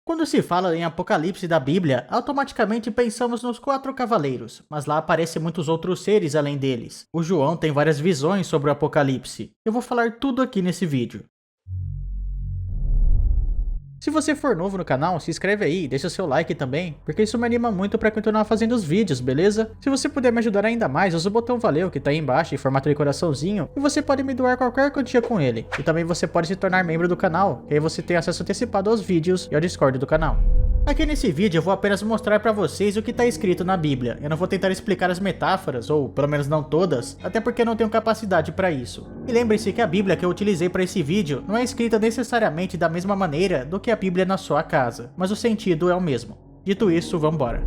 Quando se fala em Apocalipse da Bíblia, automaticamente pensamos nos 4 cavaleiros, mas lá aparecem muitos outros seres além deles. O João tem várias visões sobre o Apocalipse. Eu vou falar tudo aqui nesse vídeo. Se você for novo no canal, se inscreve aí e deixa seu like também, porque isso me anima muito para continuar fazendo os vídeos, beleza? Se você puder me ajudar ainda mais, usa o botão valeu que tá aí embaixo em formato de coraçãozinho, e você pode me doar qualquer quantia com ele. E também você pode se tornar membro do canal, que aí você tem acesso antecipado aos vídeos e ao Discord do canal. Aqui nesse vídeo eu vou apenas mostrar pra vocês o que está escrito na Bíblia. Eu não vou tentar explicar as metáforas, ou pelo menos não todas, até porque eu não tenho capacidade para isso. E lembre-se que a Bíblia que eu utilizei para esse vídeo não é escrita necessariamente da mesma maneira do que a Bíblia na sua casa, mas o sentido é o mesmo. Dito isso, vambora.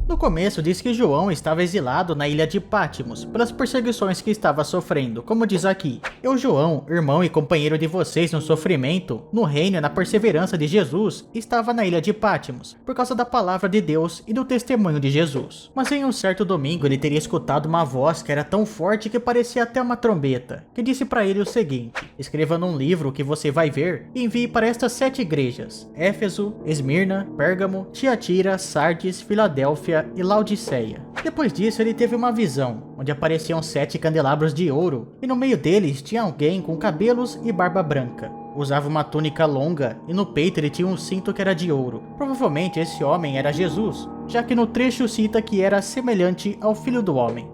No começo diz que João estava exilado na ilha de Patmos, pelas perseguições que estava sofrendo, como diz aqui. Eu, João, irmão e companheiro de vocês no sofrimento, no reino e na perseverança de Jesus, estava na ilha de Patmos, por causa da palavra de Deus e do testemunho de Jesus. Mas em um certo domingo ele teria escutado uma voz que era tão forte que parecia até uma trombeta, que disse para ele o seguinte: escreva num livro o que você vai ver e envie para estas 7 igrejas: Éfeso, Esmirna, Pérgamo, Tiatira, Sardes, Filadélfia e Laodiceia. Depois disso ele teve uma visão, onde apareciam 7 candelabros de ouro, e no meio deles tinha alguém com cabelos e barba branca. Usava uma túnica longa, e no peito ele tinha um cinto que era de ouro. Provavelmente esse homem era Jesus, já que no trecho cita que era semelhante ao Filho do Homem.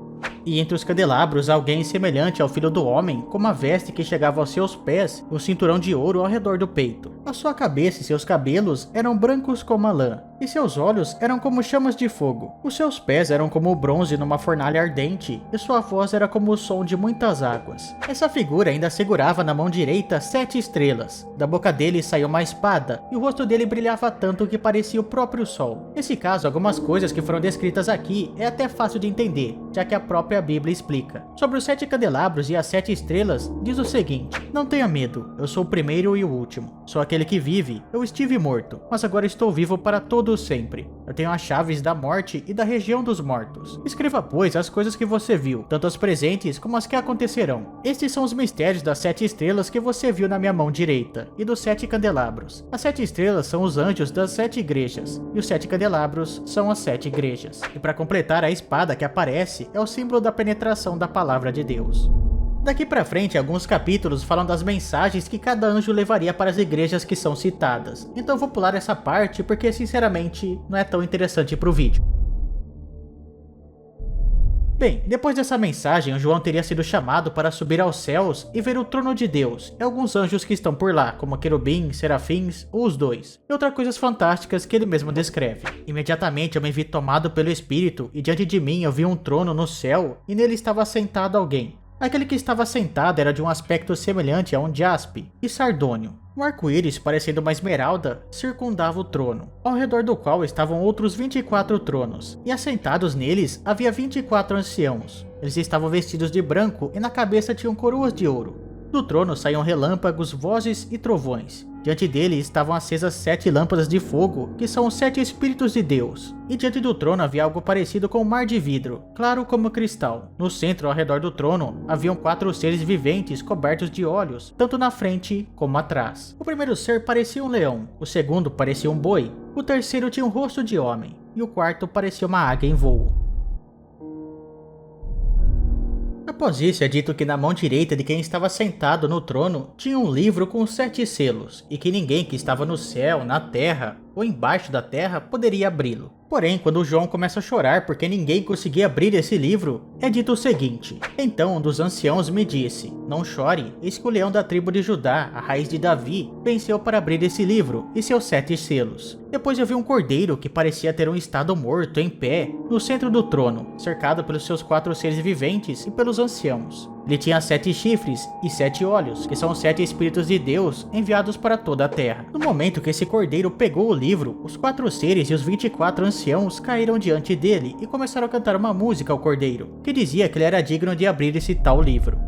E entre os candelabros alguém semelhante ao Filho do Homem, com uma veste que chegava aos seus pés e um cinturão de ouro ao redor do peito. A sua cabeça e seus cabelos eram brancos como a lã, e seus olhos eram como chamas de fogo. Os seus pés eram como o bronze numa fornalha ardente, e sua voz era como o som de muitas águas. Essa figura ainda segurava na mão direita 7 estrelas. Da boca dele saiu uma espada, e o rosto dele brilhava tanto que parecia o próprio sol. Nesse caso, algumas coisas que foram descritas aqui é até fácil de entender, já que a própria Bíblia explica. Sobre os 7 candelabros e as 7 estrelas, diz o seguinte: não tenha medo, eu sou o primeiro e o último. Sou aquele que vive. Eu estive morto, mas agora estou vivo para todo sempre. Eu tenho as chaves da morte e da região dos mortos. Escreva, pois, as coisas que você viu, tanto as presentes como as que acontecerão. Estes são os mistérios das 7 estrelas que você viu na minha mão direita, e dos 7 candelabros. As 7 estrelas são os anjos das 7 igrejas, e os 7 candelabros são as 7 igrejas. E para completar, a espada que aparece é o símbolo da penetração da palavra de Deus. Daqui pra frente, alguns capítulos falam das mensagens que cada anjo levaria para as igrejas que são citadas. Então eu vou pular essa parte porque, sinceramente, não é tão interessante pro vídeo. Bem, depois dessa mensagem, o João teria sido chamado para subir aos céus e ver o trono de Deus e alguns anjos que estão por lá, como querubins, serafins ou os dois, e outras coisas fantásticas que ele mesmo descreve. Imediatamente eu me vi tomado pelo Espírito, e diante de mim eu vi um trono no céu, e nele estava sentado alguém. Aquele que estava sentado era de um aspecto semelhante a um jaspe e sardônio. Um arco-íris, parecendo uma esmeralda, circundava o trono, ao redor do qual estavam outros 24 tronos, e assentados neles havia 24 anciãos. Eles estavam vestidos de branco e na cabeça tinham coroas de ouro. Do trono saíam relâmpagos, vozes e trovões. Diante dele estavam acesas 7 lâmpadas de fogo, que são os 7 Espíritos de Deus. E diante do trono havia algo parecido com um mar de vidro, claro como cristal. No centro, ao redor do trono, haviam 4 seres viventes cobertos de olhos, tanto na frente como atrás. O primeiro ser parecia um leão, o segundo parecia um boi, o terceiro tinha um rosto de homem, e o quarto parecia uma águia em voo. Após isso, é dito que na mão direita de quem estava sentado no trono tinha um livro com 7 selos, e que ninguém que estava no céu, na terra ou embaixo da terra poderia abri-lo. Porém, quando João começa a chorar porque ninguém conseguia abrir esse livro, é dito o seguinte: então um dos anciãos me disse: não chore, eis que o leão da tribo de Judá, a raiz de Davi, venceu para abrir esse livro e seus 7 selos. Depois eu vi um cordeiro que parecia ter um estado morto em pé, no centro do trono, cercado pelos seus 4 seres viventes e pelos anciãos. Ele tinha 7 chifres e 7 olhos, que são os 7 Espíritos de Deus enviados para toda a terra. No momento que esse cordeiro pegou o livro, os 4 seres e os 24 anciãos caíram diante dele e começaram a cantar uma música ao cordeiro, que dizia que ele era digno de abrir esse tal livro.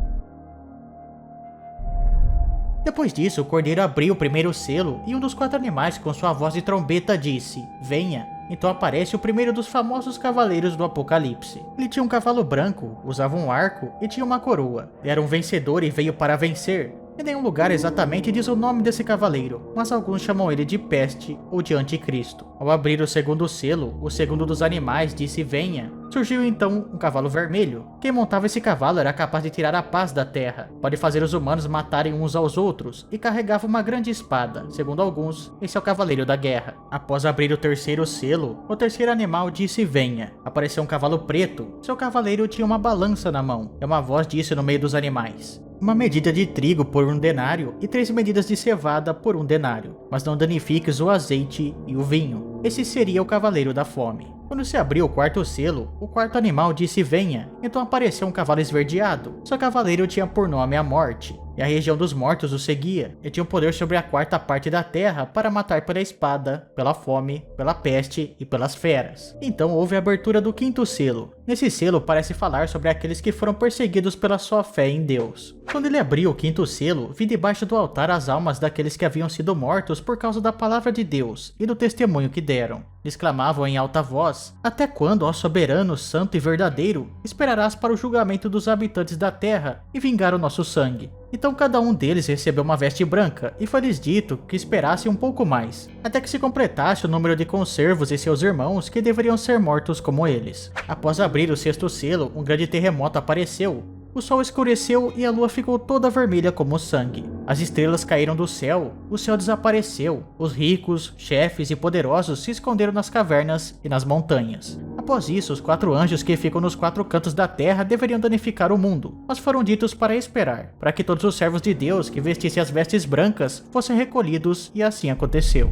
Depois disso, o cordeiro abriu o primeiro selo e um dos 4 animais com sua voz de trombeta disse: venha. Então aparece o primeiro dos famosos cavaleiros do Apocalipse. Ele tinha um cavalo branco, usava um arco e tinha uma coroa. Ele era um vencedor e veio para vencer. Em nenhum lugar exatamente diz o nome desse cavaleiro, mas alguns chamam ele de Peste ou de Anticristo. Ao abrir o segundo selo, o segundo dos animais disse venha. Surgiu então um cavalo vermelho. Quem montava esse cavalo era capaz de tirar a paz da terra, pode fazer os humanos matarem uns aos outros e carregava uma grande espada. Segundo alguns, esse é o cavaleiro da guerra. Após abrir o terceiro selo, o terceiro animal disse venha. Apareceu um cavalo preto. Seu cavaleiro tinha uma balança na mão. E uma voz disse no meio dos animais: uma medida de trigo por 1 denário e 3 medidas de cevada por 1 denário, mas não danifiques o azeite e o vinho. Esse seria o cavaleiro da fome. Quando se abriu o quarto selo, o quarto animal disse venha, então apareceu um cavalo esverdeado. Seu cavaleiro tinha por nome a morte, e a região dos mortos o seguia, e tinha o poder sobre a quarta parte da terra para matar pela espada, pela fome, pela peste e pelas feras. Então houve a abertura do quinto selo. Nesse selo parece falar sobre aqueles que foram perseguidos pela sua fé em Deus. Quando ele abriu o quinto selo, vi debaixo do altar as almas daqueles que haviam sido mortos por causa da palavra de Deus e do testemunho que deram. Eles clamavam em alta voz: até quando, ó soberano, santo e verdadeiro, esperarás para o julgamento dos habitantes da terra e vingar o nosso sangue? Então cada um deles recebeu uma veste branca, e foi-lhes dito que esperasse um pouco mais, até que se completasse o número de conservos e seus irmãos que deveriam ser mortos como eles. Após abrir o sexto selo, um grande terremoto apareceu. O sol escureceu e a lua ficou toda vermelha como sangue. As estrelas caíram do céu, o céu desapareceu. Os ricos, chefes e poderosos se esconderam nas cavernas e nas montanhas. Após isso, os 4 anjos que ficam nos 4 cantos da terra deveriam danificar o mundo, mas foram ditos para esperar, para que todos os servos de Deus que vestissem as vestes brancas fossem recolhidos, e assim aconteceu.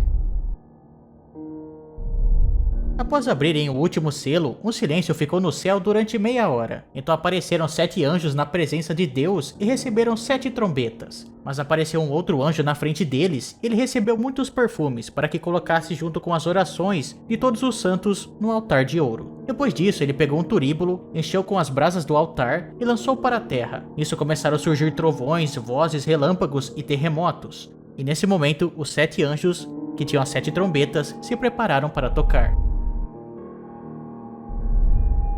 Após abrirem o último selo, um silêncio ficou no céu durante meia hora. Então apareceram 7 anjos na presença de Deus e receberam 7 trombetas. Mas apareceu um outro anjo na frente deles, e ele recebeu muitos perfumes para que colocasse junto com as orações de todos os santos no altar de ouro. Depois disso, ele pegou um turíbulo, encheu com as brasas do altar e lançou para a terra. Nisso começaram a surgir trovões, vozes, relâmpagos e terremotos. E nesse momento, os 7 anjos, que tinham as 7 trombetas, se prepararam para tocar.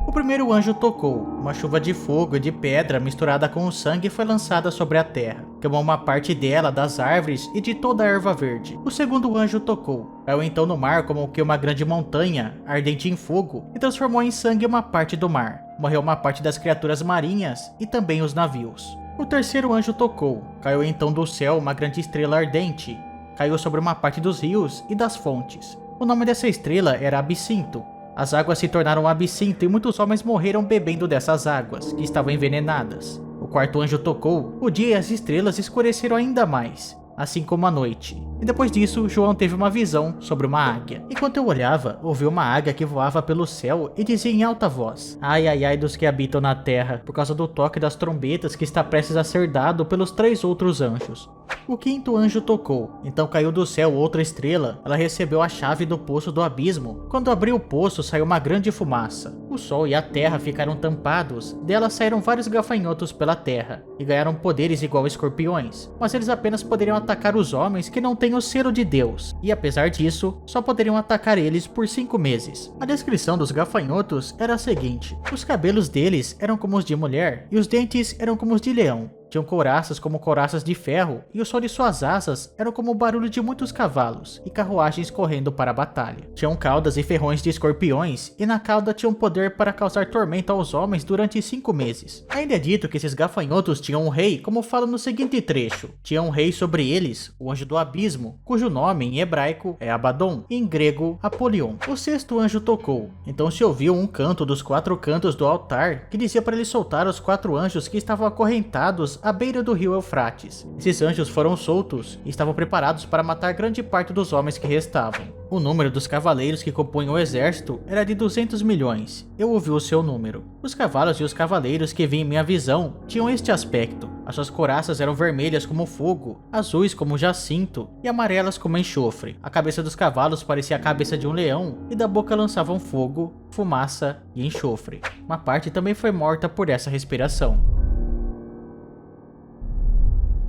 O primeiro anjo tocou. Uma chuva de fogo e de pedra misturada com o sangue foi lançada sobre a terra. Queimou uma parte dela, das árvores e de toda a erva verde. O segundo anjo tocou. Caiu então no mar como que uma grande montanha, ardente em fogo, e transformou em sangue uma parte do mar. Morreu uma parte das criaturas marinhas e também os navios. O terceiro anjo tocou. Caiu então do céu uma grande estrela ardente. Caiu sobre uma parte dos rios e das fontes. O nome dessa estrela era Absinto. As águas se tornaram absinto e muitos homens morreram bebendo dessas águas, que estavam envenenadas. O quarto anjo tocou, o dia e as estrelas escureceram ainda mais, assim como a noite. E depois disso, João teve uma visão sobre uma águia. Enquanto eu olhava, ouvi uma águia que voava pelo céu e dizia em alta voz: ai, ai, ai dos que habitam na terra, por causa do toque das trombetas que está prestes a ser dado pelos 3 outros anjos. O quinto anjo tocou, então caiu do céu outra estrela. Ela recebeu a chave do poço do abismo. Quando abriu o poço, saiu uma grande fumaça. O sol e a terra ficaram tampados. Dela saíram vários gafanhotos pela terra, e ganharam poderes igual a escorpiões. Mas eles apenas poderiam atacar os homens que não têm o selo de Deus, e apesar disso, só poderiam atacar eles por 5 meses. A descrição dos gafanhotos era a seguinte: os cabelos deles eram como os de mulher, e os dentes eram como os de leão. Tinham couraças como couraças de ferro, e o som de suas asas eram como o barulho de muitos cavalos e carruagens correndo para a batalha. Tinham caudas e ferrões de escorpiões, e na cauda tinham poder para causar tormento aos homens durante 5 meses. Ainda é dito que esses gafanhotos tinham um rei, como fala no seguinte trecho: tinha um rei sobre eles, o anjo do abismo, cujo nome em hebraico é Abaddon, e em grego Apolion. O sexto anjo tocou, então se ouviu um canto dos 4 cantos do altar, que dizia para ele soltar os 4 anjos que estavam acorrentados à beira do rio Eufrates. Esses anjos foram soltos e estavam preparados para matar grande parte dos homens que restavam. O número dos cavaleiros que compunham o exército era de 200 milhões. Eu ouvi o seu número. Os cavalos e os cavaleiros que vi em minha visão tinham este aspecto. As suas couraças eram vermelhas como fogo, azuis como jacinto e amarelas como enxofre. A cabeça dos cavalos parecia a cabeça de um leão e da boca lançavam fogo, fumaça e enxofre. Uma parte também foi morta por essa respiração.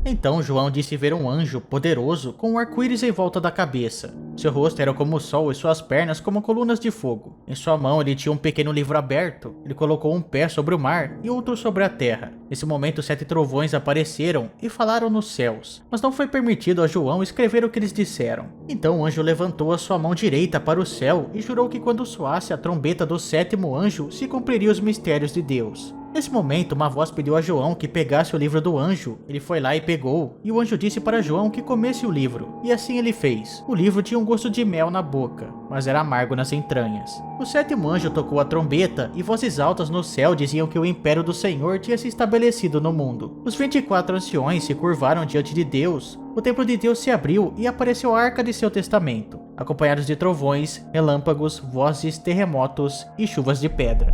Então João disse ver um anjo poderoso com um arco-íris em volta da cabeça. Seu rosto era como o sol e suas pernas como colunas de fogo. Em sua mão ele tinha um pequeno livro aberto. Ele colocou um pé sobre o mar e outro sobre a terra. Nesse momento 7 trovões apareceram e falaram nos céus, mas não foi permitido a João escrever o que eles disseram. Então o anjo levantou a sua mão direita para o céu e jurou que quando soasse a trombeta do 7º anjo se cumpririam os mistérios de Deus. Nesse momento, uma voz pediu a João que pegasse o livro do anjo. Ele foi lá e pegou, e o anjo disse para João que comesse o livro, e assim ele fez. O livro tinha um gosto de mel na boca, mas era amargo nas entranhas. O 7º anjo tocou a trombeta, e vozes altas no céu diziam que o império do Senhor tinha se estabelecido no mundo. Os 24 anciões se curvaram diante de Deus. O templo de Deus se abriu e apareceu a arca de seu testamento, acompanhados de trovões, relâmpagos, vozes, terremotos e chuvas de pedra.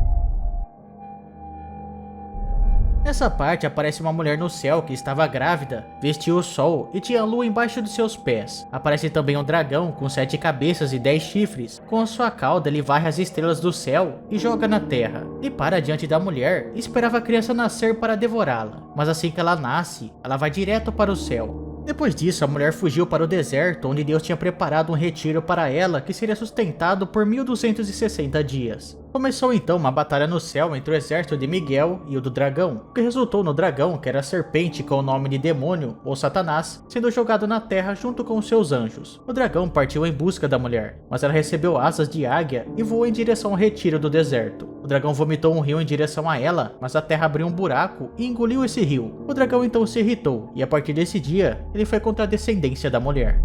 Nessa parte aparece uma mulher no céu que estava grávida, vestia o sol e tinha a lua embaixo de seus pés. Aparece também um dragão com 7 cabeças e 10 chifres. Com a sua cauda ele varre as estrelas do céu e joga na terra. Ele para diante da mulher e esperava a criança nascer para devorá-la, mas assim que ela nasce, ela vai direto para o céu. Depois disso, a mulher fugiu para o deserto, onde Deus tinha preparado um retiro para ela que seria sustentado por 1260 dias. Começou então uma batalha no céu entre o exército de Miguel e o do dragão, o que resultou no dragão, que era a serpente com o nome de demônio, ou Satanás, sendo jogado na terra junto com seus anjos. O dragão partiu em busca da mulher, mas ela recebeu asas de águia e voou em direção ao retiro do deserto. O dragão vomitou um rio em direção a ela, mas a terra abriu um buraco e engoliu esse rio. O dragão então se irritou, e a partir desse dia, ele foi contra a descendência da mulher.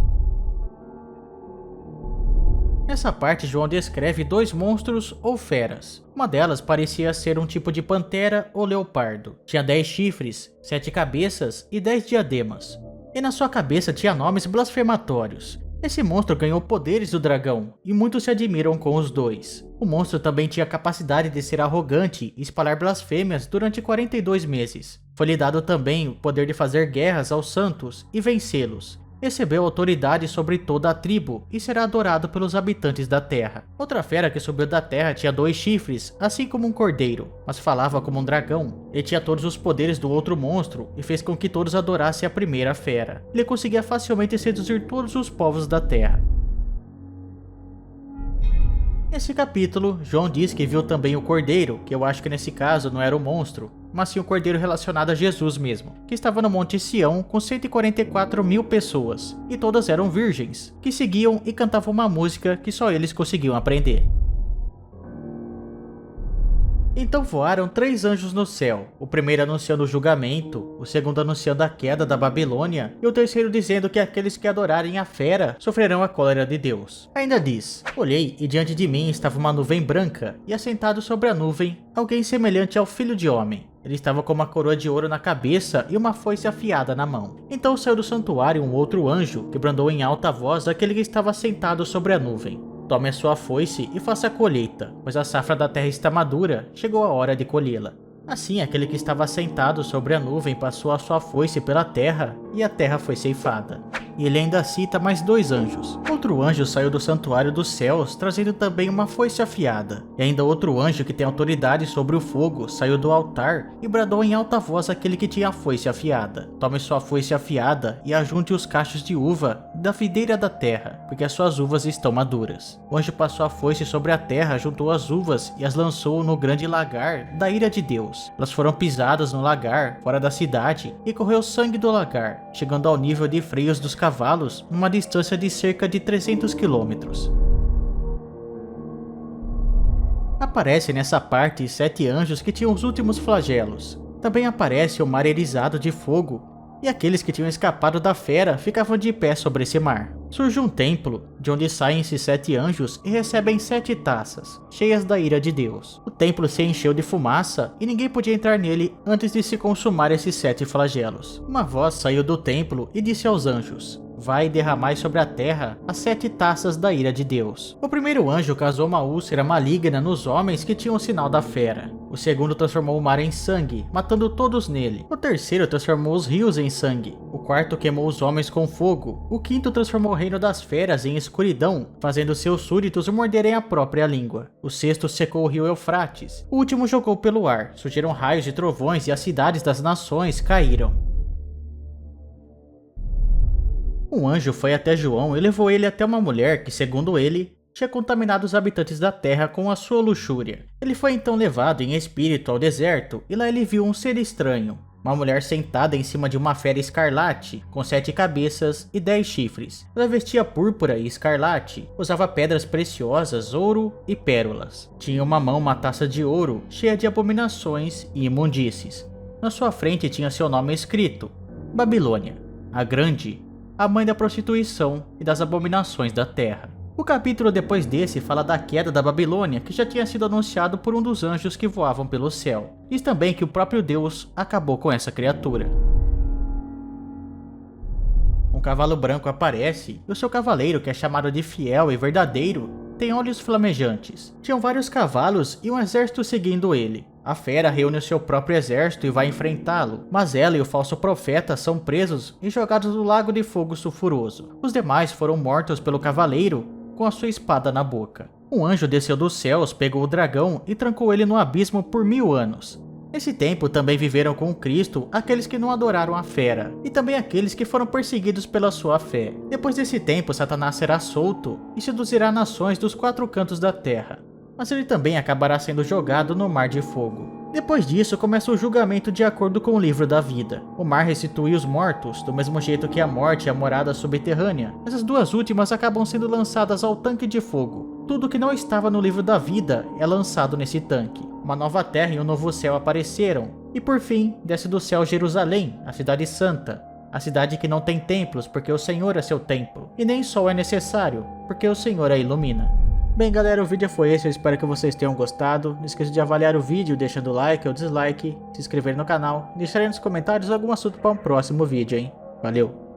Nessa parte, João descreve 2 monstros ou feras. Uma delas parecia ser um tipo de pantera ou leopardo. Tinha 10 chifres, 7 cabeças e 10 diademas. E na sua cabeça tinha nomes blasfematórios. Esse monstro ganhou poderes do dragão, e muitos se admiram com os dois. O monstro também tinha a capacidade de ser arrogante e espalhar blasfêmias durante 42 meses. Foi-lhe dado também o poder de fazer guerras aos santos e vencê-los. Recebeu autoridade sobre toda a tribo e será adorado pelos habitantes da terra. Outra fera que subiu da terra tinha 2 chifres, assim como um cordeiro, mas falava como um dragão. Ele tinha todos os poderes do outro monstro e fez com que todos adorassem a primeira fera. Ele conseguia facilmente seduzir todos os povos da terra. Nesse capítulo, João diz que viu também o cordeiro, que eu acho que nesse caso não era o monstro, mas sim o cordeiro relacionado a Jesus mesmo, que estava no Monte Sião com 144 mil pessoas, e todas eram virgens, que seguiam e cantavam uma música que só eles conseguiam aprender. Então voaram 3 anjos no céu, o primeiro anunciando o julgamento, o segundo anunciando a queda da Babilônia, e o terceiro dizendo que aqueles que adorarem a fera sofrerão a cólera de Deus. Ainda diz: olhei e diante de mim estava uma nuvem branca, e assentado sobre a nuvem, alguém semelhante ao Filho de Homem. Ele estava com uma coroa de ouro na cabeça e uma foice afiada na mão. Então saiu do santuário um outro anjo, que brandou em alta voz aquele que estava sentado sobre a nuvem: tome a sua foice e faça a colheita, pois a safra da terra está madura, chegou a hora de colhê-la. Assim, aquele que estava sentado sobre a nuvem passou a sua foice pela terra, e a terra foi ceifada. E ele ainda cita mais 2 anjos. Outro anjo saiu do santuário dos céus, trazendo também uma foice afiada. E ainda outro anjo que tem autoridade sobre o fogo, saiu do altar e bradou em alta voz aquele que tinha a foice afiada: tome sua foice afiada e ajunte os cachos de uva da videira da terra, porque as suas uvas estão maduras. O anjo passou a foice sobre a terra, juntou as uvas e as lançou no grande lagar da ira de Deus. Elas foram pisadas no lagar, fora da cidade, e correu sangue do lagar, chegando ao nível de freios dos cavalos, numa distância de cerca de 300 quilômetros. Aparece nessa parte 7 anjos que tinham os últimos flagelos. Também aparece o mar erizado de fogo, e aqueles que tinham escapado da fera ficavam de pé sobre esse mar. Surge um templo, de onde saem esses 7 anjos e recebem 7 taças, cheias da ira de Deus. O templo se encheu de fumaça e ninguém podia entrar nele antes de se consumar esses 7 flagelos. Uma voz saiu do templo e disse aos anjos: vai derramar sobre a terra as 7 taças da ira de Deus. O primeiro anjo causou uma úlcera maligna nos homens que tinham o sinal da fera. O segundo transformou o mar em sangue, matando todos nele. O terceiro transformou os rios em sangue. O quarto queimou os homens com fogo. O quinto transformou o reino das feras em escuridão, fazendo seus súditos morderem a própria língua. O sexto secou o rio Eufrates. O último jogou pelo ar. Surgiram raios e trovões e as cidades das nações caíram. Um anjo foi até João e levou ele até uma mulher que, segundo ele, tinha contaminado os habitantes da terra com a sua luxúria. Ele foi então levado em espírito ao deserto e lá ele viu um ser estranho. Uma mulher sentada em cima de uma fera escarlate, com 7 cabeças e 10 chifres. Ela vestia púrpura e escarlate, usava pedras preciosas, ouro e pérolas. Tinha em uma mão uma taça de ouro, cheia de abominações e imundícies. Na sua frente tinha seu nome escrito: Babilônia, a Grande, a mãe da prostituição e das abominações da terra. O capítulo depois desse fala da queda da Babilônia, que já tinha sido anunciado por um dos anjos que voavam pelo céu. Diz também que o próprio Deus acabou com essa criatura. Um cavalo branco aparece e o seu cavaleiro, que é chamado de Fiel e Verdadeiro, tem olhos flamejantes. Tinham vários cavalos e um exército seguindo ele. A fera reúne o seu próprio exército e vai enfrentá-lo, mas ela e o falso profeta são presos e jogados no lago de fogo sulfuroso. Os demais foram mortos pelo cavaleiro com a sua espada na boca. Um anjo desceu dos céus, pegou o dragão e trancou ele no abismo por 1000 anos. Nesse tempo também viveram com Cristo aqueles que não adoraram a fera, e também aqueles que foram perseguidos pela sua fé. Depois desse tempo, Satanás será solto e seduzirá nações dos 4 cantos da terra, mas ele também acabará sendo jogado no mar de fogo. Depois disso, começa o julgamento de acordo com o livro da vida. O mar restitui os mortos, do mesmo jeito que a morte e a morada subterrânea. Essas duas últimas acabam sendo lançadas ao tanque de fogo. Tudo que não estava no livro da vida é lançado nesse tanque. Uma nova terra e um novo céu apareceram. E por fim, desce do céu Jerusalém, a cidade santa. A cidade que não tem templos, porque o Senhor é seu templo. E nem sol é necessário, porque o Senhor a ilumina. Bem galera, o vídeo foi esse, eu espero que vocês tenham gostado. Não esqueça de avaliar o vídeo deixando o like ou dislike, se inscrever no canal, deixar aí nos comentários algum assunto para um próximo vídeo, hein? Valeu!